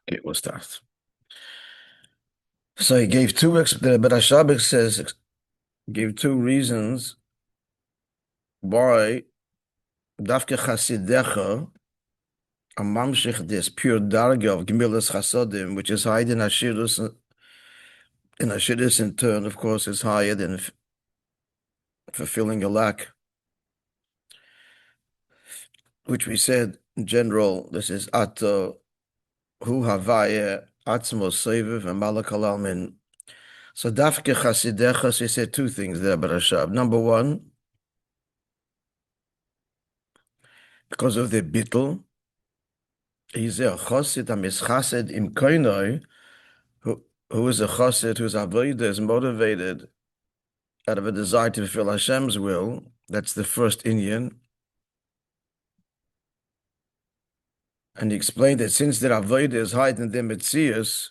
Okay, we'll start. So he gave two, but Ashabik says, gave two reasons why Dafke Chasidecha, a mamshich, this pure darga of Gemilas Chasodim, which is higher than Ashirus, and Ashirus in turn, of course, is higher than fulfilling a lack, which we said in general, this is Ato, Hu Havaya, Atzmo Seviv, and Malak Alalmin. So Dafke Chasidecha, so he said two things there, but Ashab. Number one, because of the bittul, he's a chosid, chassid im koinoi, who is a chosid, whose avodah is motivated out of a desire to fulfill Hashem's will. That's the first inyan. And he explained that since their avodah is higher than the Metzius,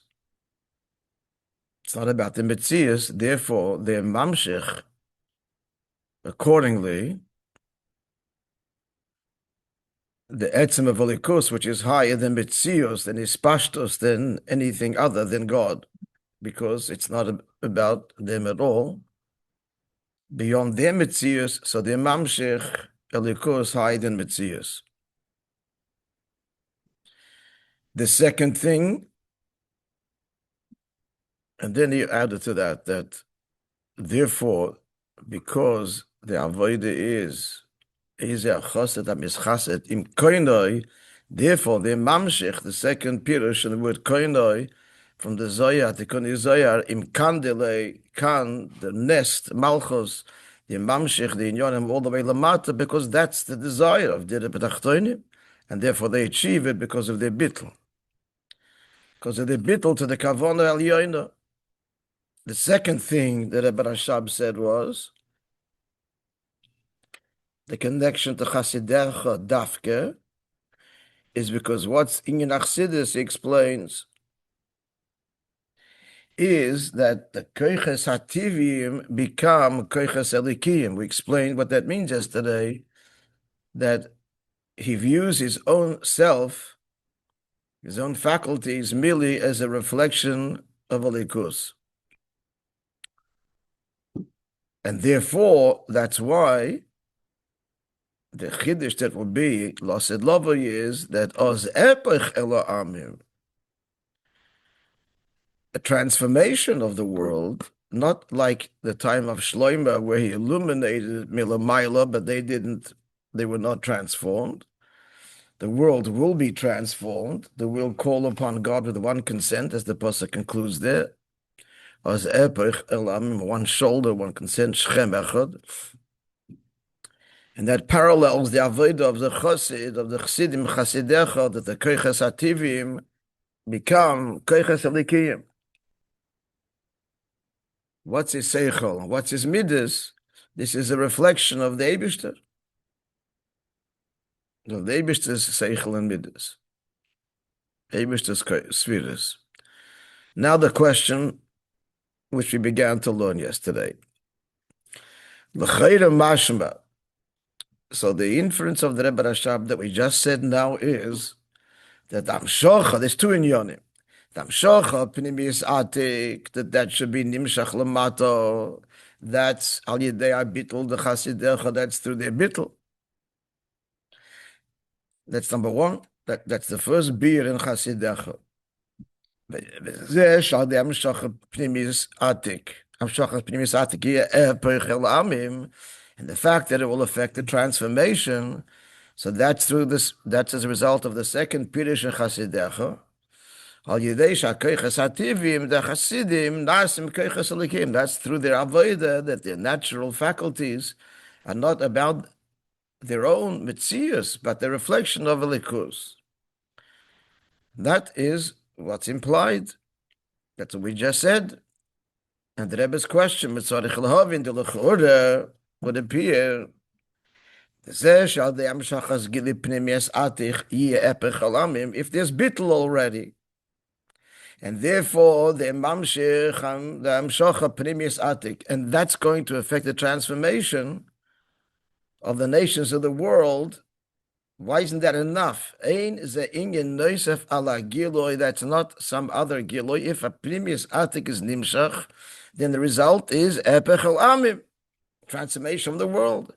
it's not about the Metzius, therefore their mamshich, accordingly, the etzem of Olikus, which is higher than Metzius, than Ispashtos, than anything other than God, because it's not about them at all. Beyond their Metzius, so their mamshich, Elikus, higher than Metzius. The second thing, and then he added to that therefore, because the avodah is a choset amischasset im koinoi, therefore the mamshich, the second pirush in the word koinoi, from the Zoyar, the Koni Zoyar, im kandele, kan, the nest, malchus, the mamshich, the inyonim, all the way lamata, because that's the desire of the Rebbe, and therefore they achieve it because of their bittul. Because of their bittul to the kavona al yoina. The second thing that Rebbe Rashab said was the connection to Chasidecha Dafke is because what's in Chassidus, he explains, is that the koiches hativim become koiches elikim. We explained what that means yesterday, that he views his own self, his own faculties, merely as a reflection of elikus. And therefore, that's why the chiddush that will be lost lava is that oz epech elo amim, a transformation of the world, not like the time of Shlomo where he illuminated Milamayla, but they were not transformed. The world will be transformed. They will call upon God with one consent, as the pasuk concludes there. As epech el amim, one shoulder, one consent, shchem echad. And that parallels the avodah of the chassid, of the chassidim, chassidecha, that the koiches hativim become koiches elikiyim. What's his seichel? What's his midas? This is a reflection of the Eibishter. The Eibishter's seichel and midas. Eibishter's spheres. Now the question which we began to learn yesterday. L'chayra mashma. So the inference of the Rebbe Rashab that we just said now is that Amshocha, there's two inyonim. Amshocha, pnimis atik, that should be nimshach lamato. That's al yedei bittul the chasidecha. That's through their bittul. That's number one. That's the first beer in chasidecha. V'zeh shal de amshocha pnimis atik. Amshocha pnimis atik perchel amim. And the fact that it will affect the transformation, so that's through this. That's as a result of the second pirush in Chasidecha. Al yidei shakoiches hativim, the Chasidim nasim koiches elikim. That's through their avodah, that their natural faculties are not about their own mitzias, but the reflection of elikus. That is what's implied. That's what we just said. And the Rebbe's question, mitzarich lahavin de lechora, would appear if there's bittul already, and therefore the mamshich and the amshacha pnimius atik, and that's going to affect the transformation of the nations of the world Why isn't that enough? Ein ze inyan noisef ala giloi. That's not some other giloi. If a primus atik is nimshach, then the result is epech el amim, transformation of the world.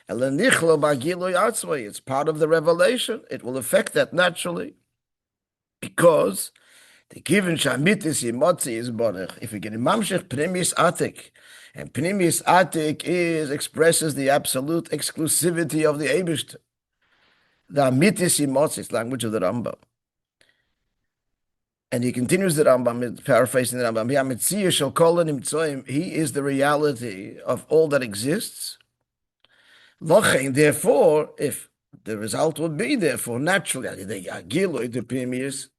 Elenichlo ba giloi atzmai. It's part of the revelation. It will affect that naturally, because the given shamitis imotzi is borech. If we get a mamshech primus atik, and primus atik expresses the absolute exclusivity of the Eibishter. The Amitis Imotsis, language of the Rambam. And he continues the Rambam, paraphrasing the Rambam, he is the reality of all that exists. Therefore, if the result would be, therefore, naturally, the Agiloi, the Pimius,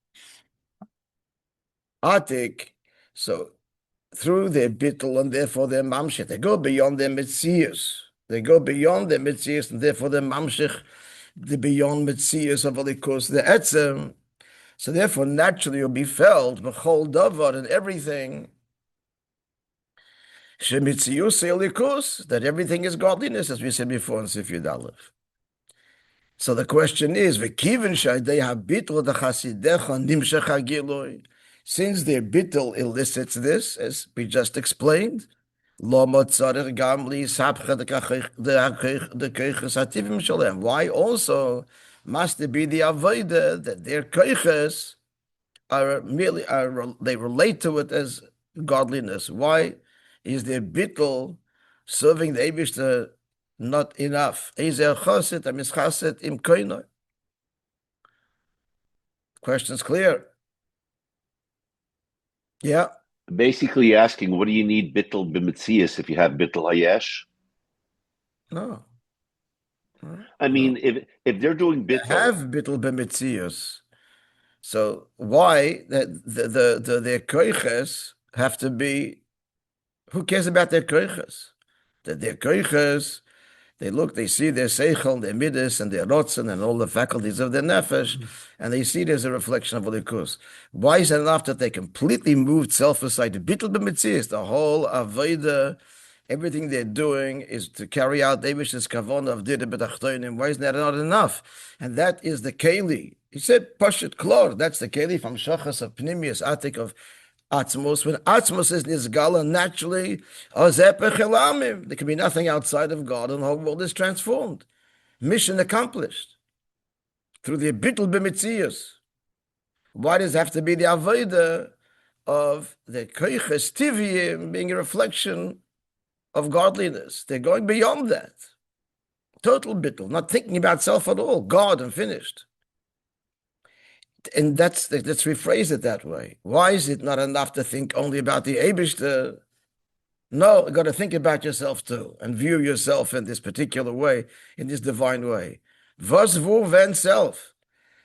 Atik, so through their bittul and therefore their mamshech, they go beyond their mitzias. They go beyond their mitzias and therefore their mamshech, the beyond mitzias of alikus, the etzem. So therefore, naturally, you'll be felt b'chol davar and everything. Shemitzius alikus, that everything is godliness, as we said before in Sif Yud Aleph. So the question is, v'kiven sh'adei habitl dechasidecha nimshech hagiloi. Since their bittul elicits this, as we just explained, why also must there be the avodah that their koiches they relate to it as godliness? Why is their bittul serving the Eibishter not enough? Question's clear. Yeah. Basically asking, what do you need bittul b'metzias if you have bittul hayesh? No. I mean, if they're doing bittul, they have bittul b'metzias. So why their koiches have to be? Who cares about their koiches? Their koiches, they see their seichel, their midas, and their rotzen, and all the faculties of their nefesh, and they see it as a reflection of alikus. Why is it enough that they completely moved self aside? The bittul b'metzias, the whole avodah, everything they're doing is to carry out Eibish's kavanah of dida b'tachtonim. Why is that not enough? And that is the keli. He said, Pashut Klor, that's the keli from Shachas of Pnimius, Atik of Atzmos. When Atzmos is Nizgala, naturally, there can be nothing outside of God, and the whole world is transformed. Mission accomplished. Through the Bittul B'Mitzias. Why does it have to be the Avodah of the Koiches Tiviyim being a reflection of godliness? They're going beyond that. Total Bittul, not thinking about self at all. God and finished. And let's rephrase it that way. Why is it not enough to think only about the Eibishter? No, you got to think about yourself too, and view yourself in this particular way, in this divine way. Was wo wenn self?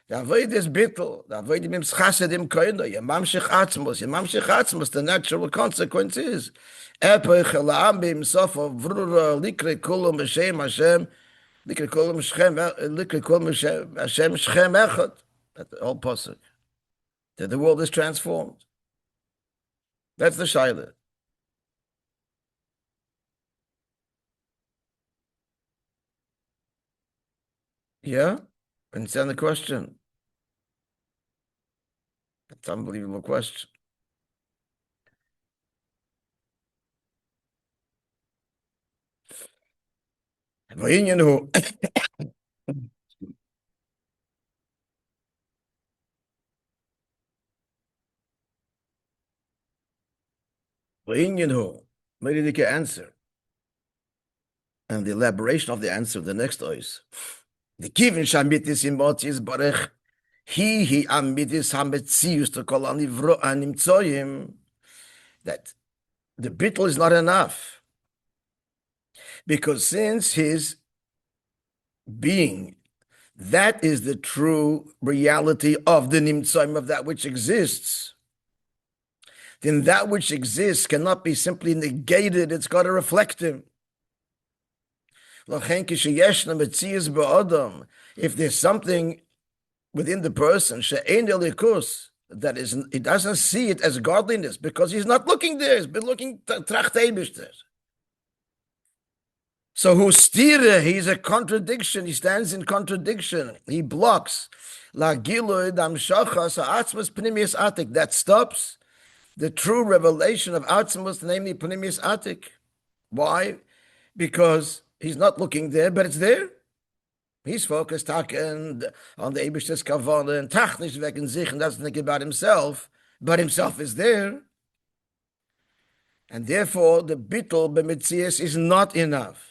The avoid is bittul. The avoid im schasedim koino. Yemamshich atzmos. The natural consequence is epoch elam bim sofa vrura likre kulum b'shem Hashem likre kulum Hashem Shem echad. That the whole pasuk, that the world is transformed. That's the shaila. Yeah, understand the question. That's an unbelievable question. Maybe they answer. And the elaboration of the answer, the next is the kivin shamitis imotis barech he amitis hametzius to kol anivro animtsoyim, that the bittul is not enough, because since his being, that is the true reality of the nimtsoyim, of that which exists, then that which exists cannot be simply negated. It's got to reflect him. If there's something within the person, that is, he doesn't see it as godliness because he's not looking there. He's been looking tracht Eibishter. So hustira, he's a contradiction. He stands in contradiction. He blocks. La gilui damshachas ha'atzmus pnimius atik. That stops the true revelation of atzmus, namely pnimius atik. Why? Because he's not looking there, but it's there. He's focused on the Eibishter's Kavana and Tachnish weg in sich and doesn't think about himself, but himself is there. And therefore, the bittul b'mitzias is not enough.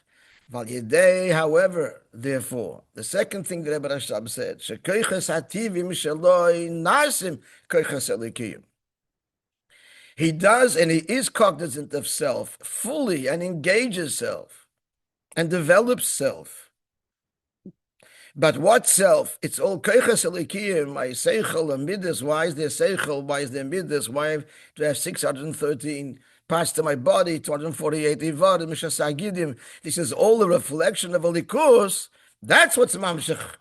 However, therefore, the second thing that Rebbe Rashab said, shekoiches hativim sheloi nasim koiches elikiyim. He does and he is cognizant of self fully and engages self and develops self. But what self? It's all koiches elikiyim, my seichel and midas. Why is there seichel? Why is there midas? Why do I have 613 parts to my body, 248 ivarim, mishasagidim? This is all a reflection of a likus. That's what's mamshech.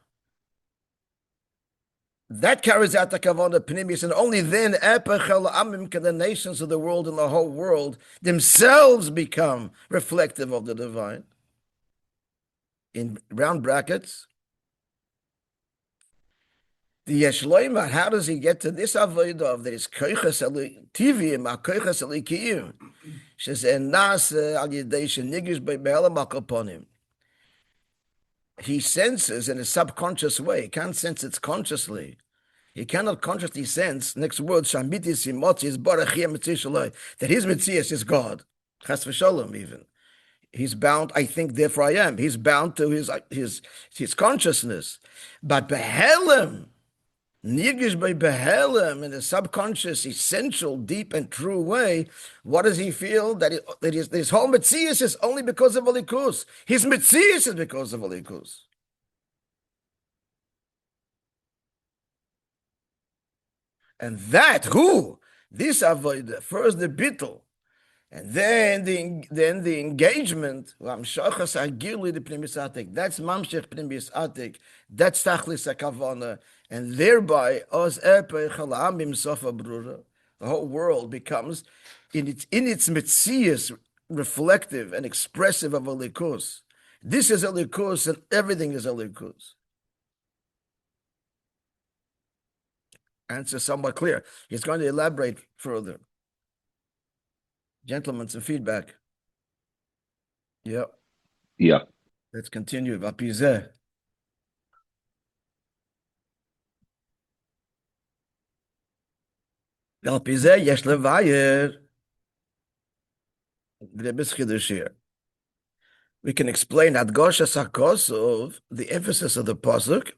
That carries out the kavanah pnimius, and only then epechel amim can the nations of the world and the whole world themselves become reflective of the divine. In round brackets, the Yeshloimah, how does he get to this avodah of that is koiches tivim, koiches elikiyim? She says, "Nas al yedei shenigish be'be'elam akaponim." He senses in a subconscious way. He can't sense it consciously. He cannot consciously sense. Next word, shamitis imotzi is barachia mitzvah that his mitzias is God. Chas v'sholom even. He's bound. I think, therefore I am. He's bound to his consciousness, but be'elam. Nigish by behelem in a subconscious, essential, deep, and true way. What does he feel? That his whole mitzias is only because of alikus. His mitzias is because of alikus. And that this avodah, first the bittul, and then the engagement. That's mamshech pnimis atik. That's tachlis hakavana. And thereby, the whole world becomes, in its mitzias, reflective and expressive of a likus. This is a likus, and everything is a likus. Answer somewhat clear. He's going to elaborate further. Gentlemen, some feedback. Yeah. Let's continue. Vapizeh. We can explain Adgosha Sakosov, the emphasis of the pasuk.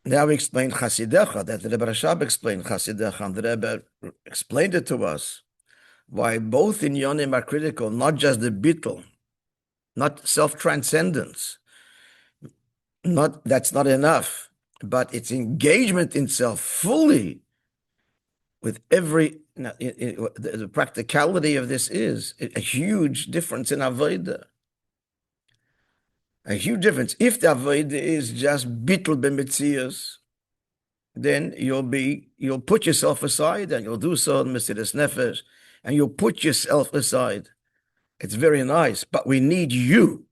Now we explain Chasidecha, that the Rebbe Rashab explained Chasidecha, and the Rebbe explained it to us. Why both in Yonim are critical, not just the bittul, not self-transcendence. That's not enough. But its engagement in self fully with every, the practicality of this is a huge difference in avodah. A huge difference. If the avodah is just bittul b'mitzias, then you'll put yourself aside and you'll do so in Mesiras Nefesh, and you'll put yourself aside. It's very nice, but we need you.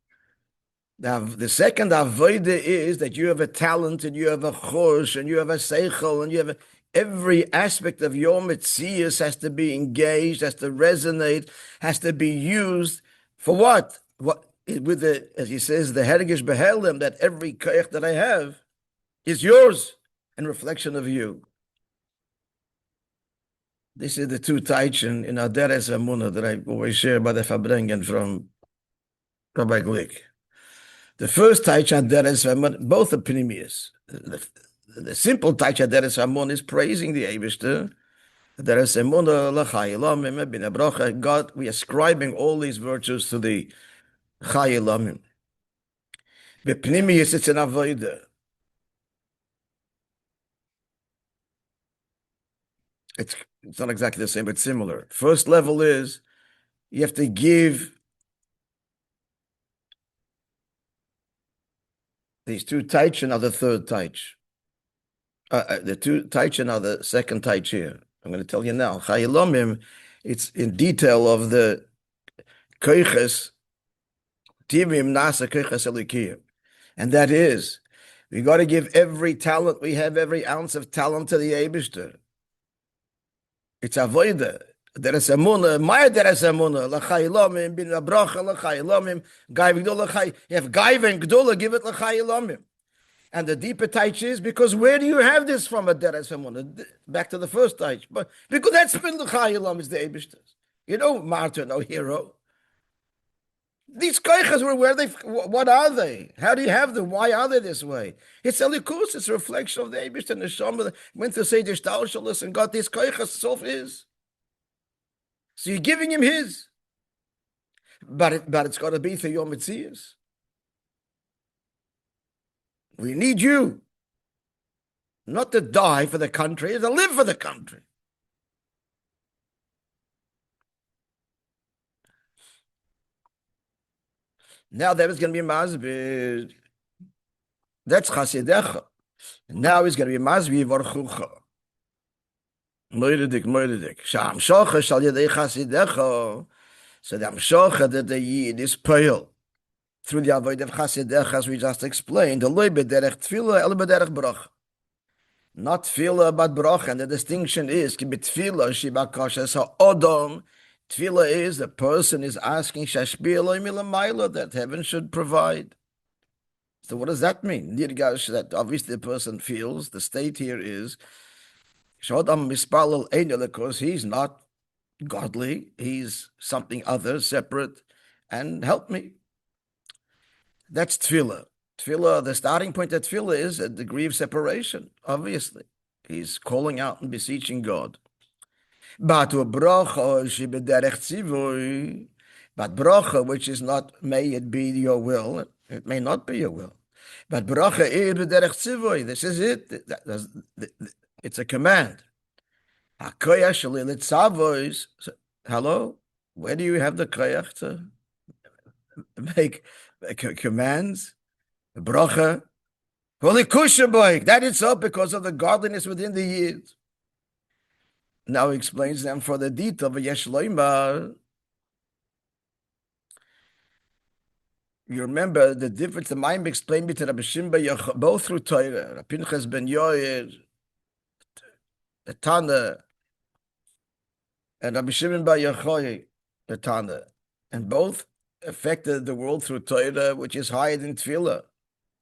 Now, the second avodah is that you have a talent and you have a chosh and you have a seichel and you have every aspect of your mitzias has to be engaged, has to resonate, has to be used for what? With the, as he says, the hergish behelem, that every koich that I have is yours in reflection of you. This is the two taichen in Aderes Amunah that I always share by the Fabrengen from Rabbi Glick. The first Taich Aderes Ramon, both are Pnimius. The simple Taich Aderes Ramon is praising the Eibishter. Aderes Ramon, God, we are ascribing all these virtues to the Chai Elamim. The Pnimius, it's an Avodah. It's not exactly the same, but similar. First level is you have to give these two taichen are the third taich. The two taichen are the second taich here. I'm going to tell you now. Chayilomim, it's in detail of the koiches, tivim nasa koiches elikiyim. And that is, we got to give every talent we have, every ounce of talent to the Eibishter. It's avoida. Deres emuna, my deres emuna, l'chai lomim, bin abracha l'chai lomim, gai v'gdul l'chai. If gai and gdula, give it l'chai lomim. And the deeper taich is because where do you have this from a deres emuna? Back to the first taich, but because that's been l'chai lomim is the Eibishter. You know, martyr, no hero. These koiches were where they. What are they? How do you have them? Why are they this way? It's elikus. It's a reflection of the Eibush and the Neshama. Went to say the Shtaushalis and got these koiches. Self his. So you're giving him his, but it's got to be through your mitzias. We need you, not to die for the country, to live for the country. Now there is going to be mazbir. That's chasidecha. Now he's going to be mazbir vorchucha. Moiridik. Sham shocha shal yedei chasidecha. So the amshocha that the yid is peil through the avoid of chasidecha, as we just explained. The loy bederech tefillah, el bederech brach. Not tefillah but brach, and the distinction is ki betefillah shibakasha sa odom. Tefillah is the person is asking that heaven should provide. So what does that mean? That obviously the person feels. The state here is because he's not godly. He's something other, separate, and help me. That's tefillah. Tefillah, the starting point of tefillah is a degree of separation, obviously. He's calling out and beseeching God. But bracha, which is not, may it be your will, it may not be your will. But bracha this is it. It's a command. Hello? Where do you have the koyach to make commands? Bracha. Holy kushaboy. That is so because of the godliness within the years. Now he explains them for the detail. You remember the difference. The Maim explained it to Rabbi Shimba, both through Torah. Pinchas ben Yoyer, the Tana, and Rabbi Shimon bar Yochai, the Tana, and both affected the world through Torah, which is higher than Tefillah.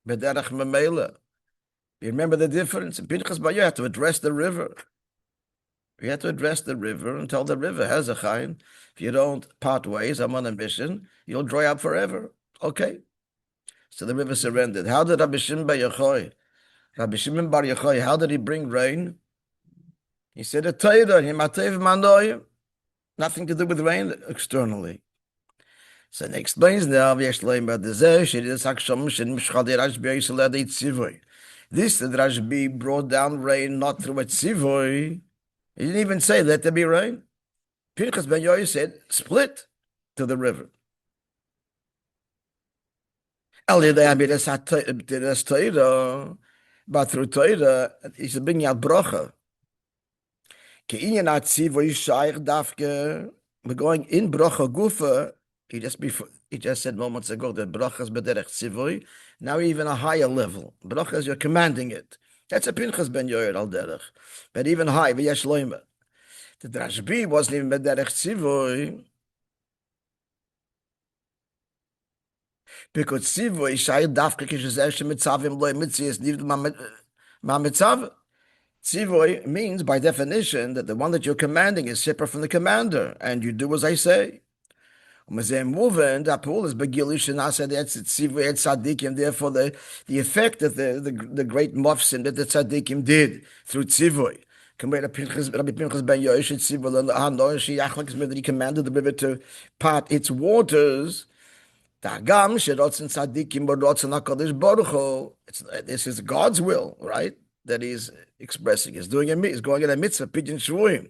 B'derech Mamela. You remember the difference? In Pinchas bar Yoyer, you have to address the river. You have to address the river and tell the river, has a chayin. If you don't part ways, I'm on a mission, you'll dry up forever. Okay. So the river surrendered. How did Rabbi Shimon bar Yochai, how did he bring rain? He said, nothing to do with rain externally. So he explains now, this that Rashbi brought down rain not through a tzivoy. He didn't even say, let there be rain. Pinchas ben Yoyer said, split to the river. But through Torah, he's bringing out bracha. We're going in bracha gufa. He just said moments ago that bracha is b'derech tzivoy. Now even a higher level. Bracha is you're commanding it. That's a Pinchas ben Yoyer al derech. But even high, v'yesh loimer. The Rashbi wasn't even b'derech tzivoy. Because tzivoy shayir dafka kishazeh shemitzavim loy mitzias nivd ma-mitzav. Tzivoy means, by definition, that the one that you're commanding is separate from the commander, and you do as I say. Therefore, the effect that the great mufsin that the tzaddikim did through tzivoy. He commanded the river to part its waters. This is God's will, right? That he's expressing. He's going in a mitzvah, pidyon shvuim.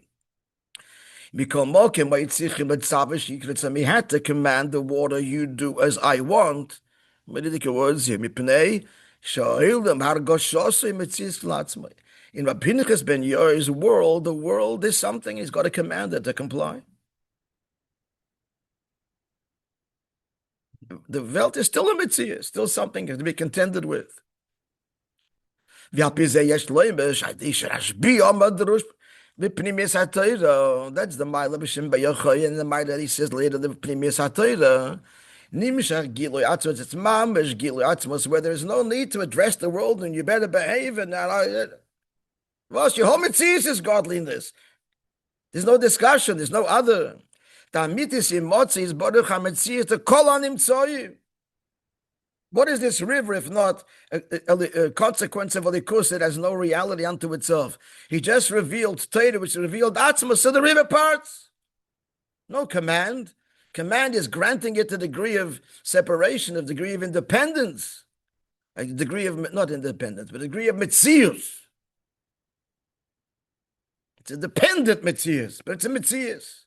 He had to command the water, you do as I want. Words here. In Rabbi Pinchas ben Yoyer's world, the world is something he's got to command it to comply. The Welt is still a mitzvah, still something to be contended with. That's the Ma'ila b'Shem B'Yochai, and the Ma'ila that he says later, the Pnimis HaTorah. Nimshach Gilui Atzmos, it's Mamish Gilui Atzmos, where there is no need to address the world and you better behave. And well, your whole mitzvah is godliness. There's no discussion, there's no other. The Amitis Imotzi is Baruch HaMetzi, is the Kol HaNimtzoyim. What is this river if not a consequence of a likus that has no reality unto itself? He just revealed Torah, which revealed Atzmos, so the river parts. No command. Command is granting it a degree of separation, a degree of independence, a degree of, not independence, but a degree of mitzius. It's a dependent mitzius, but it's a mitzius.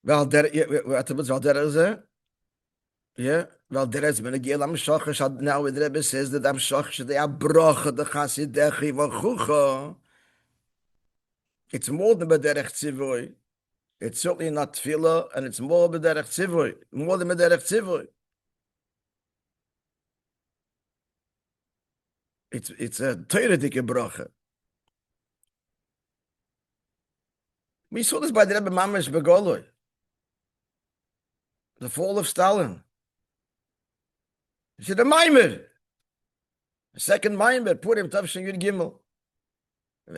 Well, yeah, well, there has been a gil am shoch. Now the Rebbe says that am shoch they are broch the chasid dechi v'chucha. It's more than b'derech tzivoy. It's certainly not tefillah, and it's more b'derech tzivoy, more than b'derech tzivoy. It's a Torah-dike bracha. We saw this by the Rebbe Mamash Begoloi. The fall of Stalin. He said, a Maimer. A second Maimer, put him Tavshin Yud Gimel.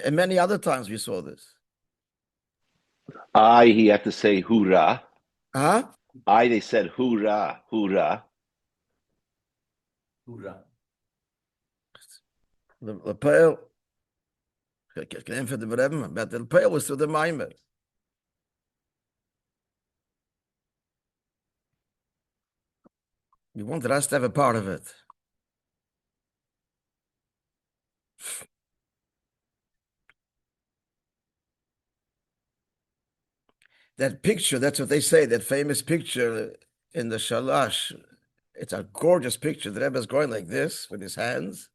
And many other times we saw this. He had to say hoorah. Huh? They said hoorah, hoorah. Hoorah. The pale. Came for the Rebbe, but the pale was to the Maimer. We wanted us to have a part of it. That picture, that's what they say, that famous picture in the Shalash. It's a gorgeous picture. The Rebbe is going like this with his hands.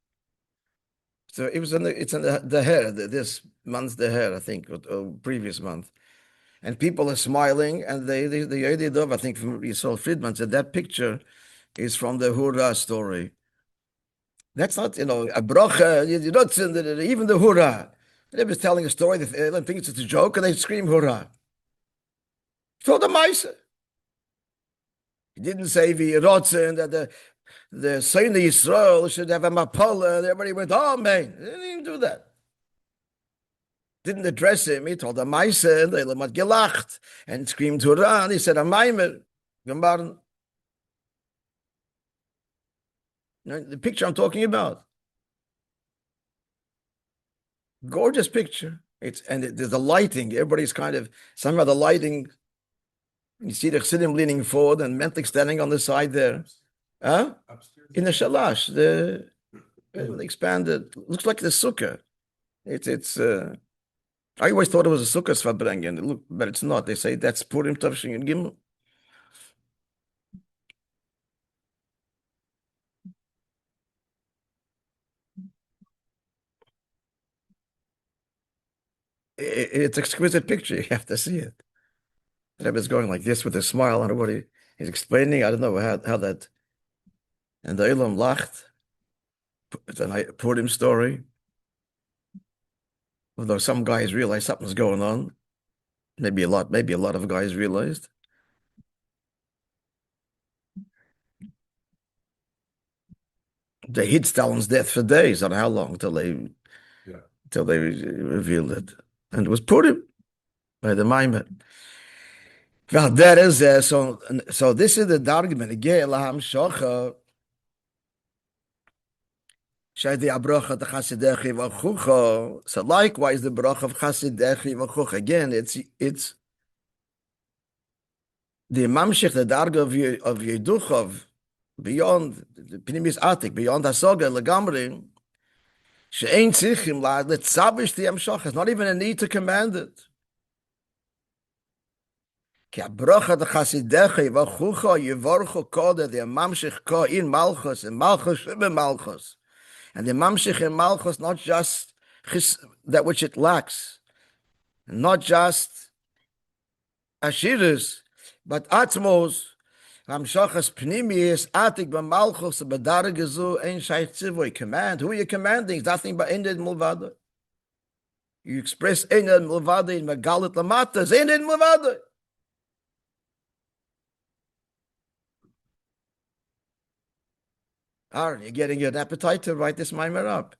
So it was it's in the hair, this month's the hair, I think, or previous month. And people are smiling, and the Yodi Dov, I think from Yisrael Friedman, said that picture is from the Hurrah story. That's not, a bracha, you don't, even the Hurrah. The Rebbe is telling a story, they think it's a joke, and they scream Hurrah. So the Moishe. He didn't say V'yirotzen, that the Saint of Yisrael should have a mapala, and everybody went, oh man, he didn't even do that. Didn't address him, he told the Moishe, and they lemat gelacht, and screamed Hurrah, and he said, Amaimer, Gembarn. The picture I'm talking about. Gorgeous picture. There's the lighting, everybody's kind of, somehow the lighting, you see the Chassidim leaning forward and mentally standing on the side there. Huh? Upstairs. In the shalash, the expanded, looks like the sukkah. I always thought it was a sukkah svabrengen, but it's not. They say that's Purim Tavshin and Gimel. It's an exquisite picture. You have to see it. The Rebbe is going like this with a smile, and everybody he's explaining. I don't know how that. And the Elam lacht. It's a Purim story. Although some guys realize something's going on, maybe a lot of guys realized. They hid Stalin's death for days. I don't know how long till they revealed it, and it was Purim by the Maimer. Well, that is so. This is the argument again. Laham shocha. So likewise, the bracha of Chasidechi v'chucha. Again, it's the mamshich, the darga of Yeduchov, beyond the Pnimis Atik, beyond Hasoga, Legamri, she'ein tzichim letzabish the amshach. It's not even a need to command it. כי הברכה דחסידך יברכוך יברכו קודש ממשיך כה in malchus and malchus שבמלכוס. And the mamshich in malchus, not just that which it lacks, not just ashiris, but atmos, hamshachas pnimius, atik b'malchus, b'dargezu, ein shaykh tzivoy. Command. Who are you commanding? It's nothing but Eined Mulvada. You express Eined Mulvada in Magalit Lamata, it's Eined Mulvada. Aaron, you're getting an appetite to write this mimer up.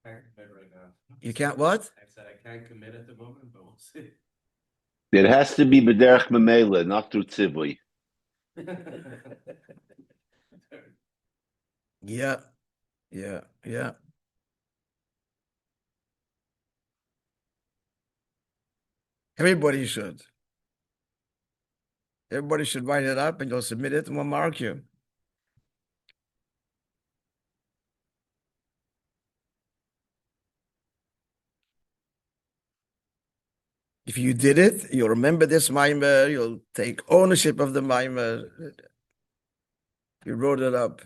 I can't commit right now. You can't what? I said I can't commit at the moment, but we'll see. It has to be b'derech memela, not through tzivui. Yeah. Everybody should. Everybody should write it up and you'll submit it and we'll mark you. If you did it, you'll remember this mimer, you'll take ownership of the mimer. You wrote it up.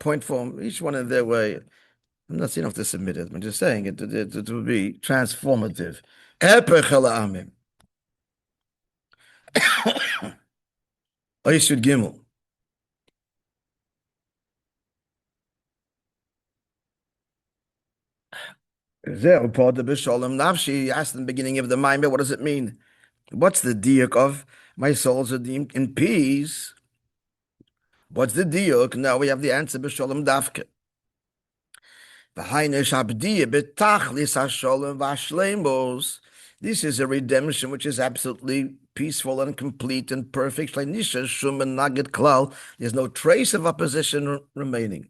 Point form, each one in their way. I'm not saying you have to submit it, I'm just saying it will be transformative. Oishud Gimel. Podoh B'Shalom Nafshi asked in the beginning of the Maimer, what does it mean? What's the diuk of my soul's in peace? What's the diuk? Now we have the answer B'Shalom Dafke. This is a redemption which is absolutely peaceful and complete and perfect. There's no trace of opposition remaining.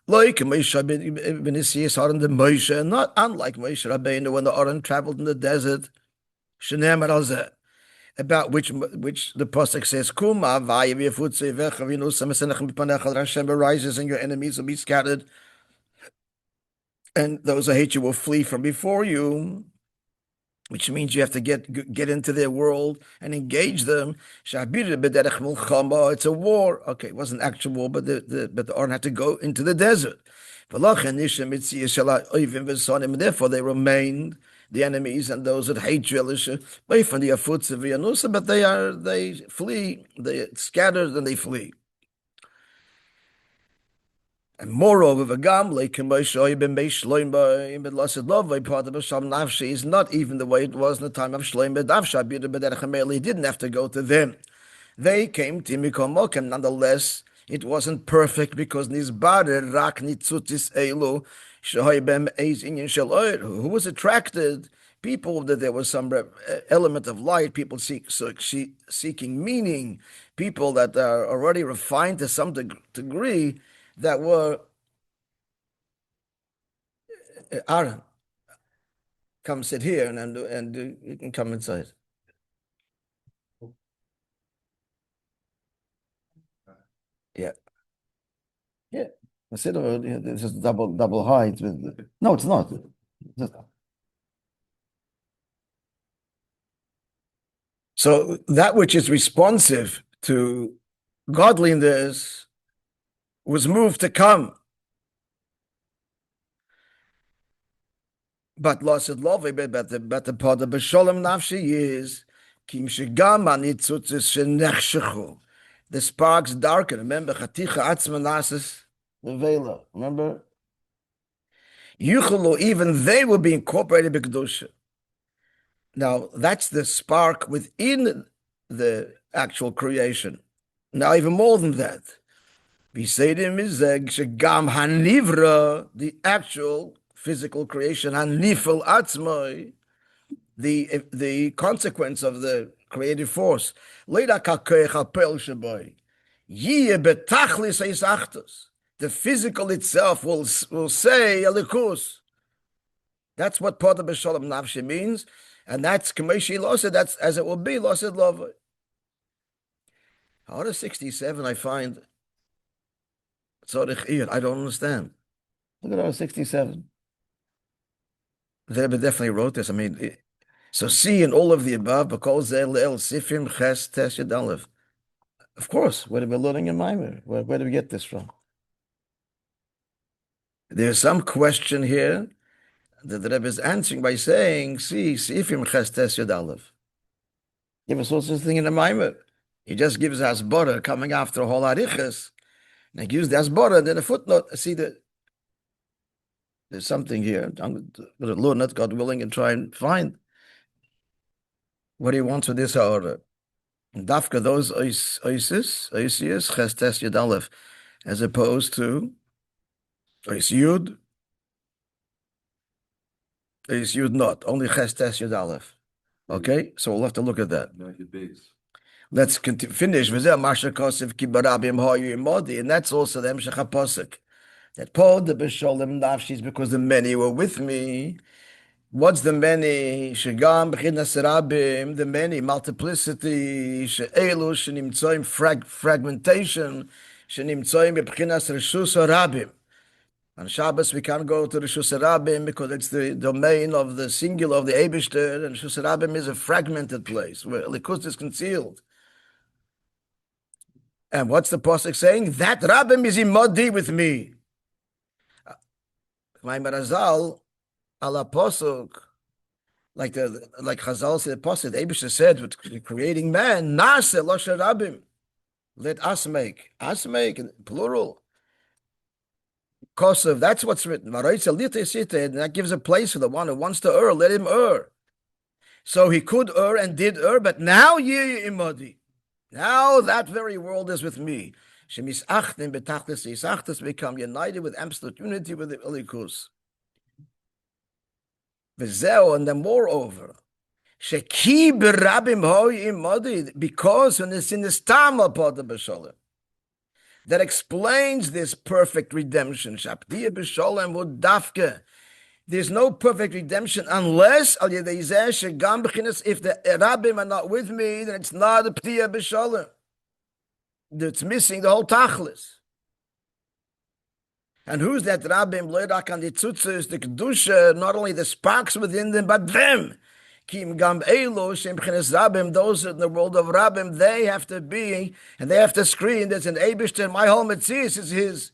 Like Moishe not unlike Moishe Rabbeinu when the Aron traveled in the desert, about which the pasuk says, "Kuma Hashem arises and your enemies will be scattered, and those who hate you will flee from before you." Which means you have to get into their world and engage them. It's a war. Okay, it wasn't actual war, but the Aron had to go into the desert. And therefore they remained the enemies and those that hate you, away from the Afutz, but they flee, they scattered and they flee. And moreover, Nafshi is not even the way it was in the time of Shloim. He didn't have to go to them. They came to Mikomokem. Nonetheless, it wasn't perfect because who was attracted? People that there was some element of light, people seeking meaning, people that are already refined to some degree, that were Aaron, come sit here and you can come inside. Yeah. Sit over. It's just double height. No, it's not. So that which is responsive to godliness was moved to come. But lost love, but the Podoh B'Shalom Nafshi is Kim Shegam Anitzutz Shenechshechu. The sparks darken. Remember, Chaticha Atzma Nasis Levela. Remember? Yuchulu, even they will be incorporated in Kedusha. Now, that's the spark within the actual creation. Now, even more than that. The actual physical creation, the consequence of the creative force. The physical itself will say Elikus. That's what Podoh B'Shalom Nafshi means, and that's Kameshi Losid, that's as it will be, Losid Love. Out of 67, I find I don't understand. Look at our 67. The Rebbe definitely wrote this. I mean, So see in all of the above, because sifim ches tes yud aleph. Of course, what are we learning in Maimer? Where do we get this from? There's some question here that the Rebbe is answering by saying, see, sifim ches tes yud aleph. Give us also this thing in the Maimer. He just gives us border coming after a whole arichas, and he gives the asbora, and then a footnote. See that there's something here. I'm going to learn it, God willing, and try and find what he wants with this order. Dafka those oisius, chestes yud aleph, as opposed to ois yud not, only chestes yud aleph. Okay, so we'll have to look at that. Let's finish with that. Masha Kosef ki barabim hoyu imodi, and that's also the Emshech HaPosuk. That Podoh B'Sholem nafshis, because the many were with me. What's the many? Shegam b'chinas rabim, the many, multiplicity, she'elu shenimtzoim fragmentation, shenimtzoim b'chinas reshus rabim. On Shabbos we can't go to reshus rabim because it's the domain of the singular of the Eibishter, and reshus rabim is a fragmented place where likus is concealed. And what's the pasuk saying? That rabim is imodi with me. My Marazal, ala posuk, like Chazal said, posuk, the Eibishter said, with creating man, nase losher rabim, let us make, plural. Kosov, that's what's written. And that gives a place for the one who wants to err, let him err. So he could err and did err, but now ye imodi. Now that very world is with me. Shemisachtim betachlis yisachtis, become united with absolute unity with the Elikus. V'zeo, and then moreover, sheki berabim hoy imodi, because when it's in the stam of Podoh B'Sholem, that explains this perfect redemption. Shaptiya B'Sholem v'dafke. There's no perfect redemption unless al yedei zeh shegam b'chinas, if the rabbim are not with me, then it's not a ptiya b'sholem. It's missing the whole tachlis. And who's that rabbim? Loirak and the tzutzes, the kedusha, not only the sparks within them, but them. Kim gam elo shem b'chinas rabbim. Those in the world of rabbim, they have to be, and they have to scream. There's an Eibishter. My whole mitzvah is his.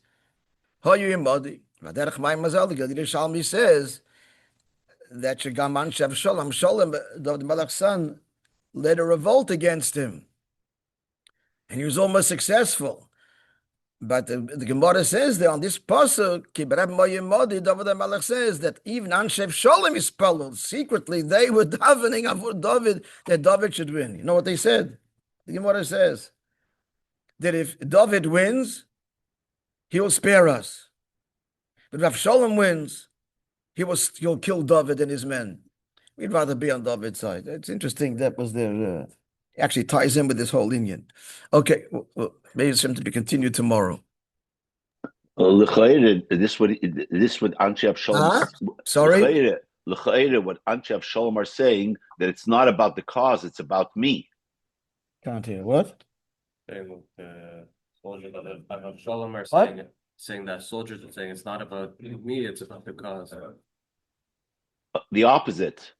Hoyu imodi. Maderech Mayim Mazal, the Gilad Shalmi says that Shegam Anshav Sholem, the Malach's son, led a revolt against him. And he was almost successful. But the Gemara says that on this pasuk, Kibrab Moyim Modi, David Malach says that even Anshav Sholem is followed. Secretly, they were davening for David, that David should win. You know what they said? The Gemara says that if David wins, he will spare us. But if Avshalom wins, he'll kill David and his men. We'd rather be on David's side. It's interesting. That was their actually ties in with this whole Indian. Okay, maybe it's something to be continued tomorrow. This would Anshe Avshalom. Sorry. What Anshe Avshalom are saying, that it's not about the cause, it's about me. Can't hear what? Soldiers of Avshalom are saying that soldiers are saying it's not about me, it's about the cause. The opposite.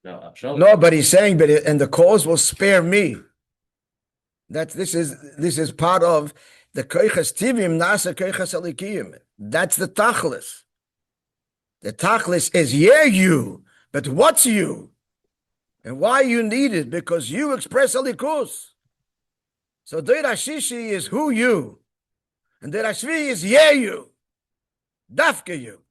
No, but he's saying, and the cause will spare me. This is part of the koiches tivim nasa koiches alikiyim. That's the tachlis. The tachlis is you, but what's you? And why you need it? Because you express alikus. So Deir Hashishi is who you. And the Rashvi is you, dafka you.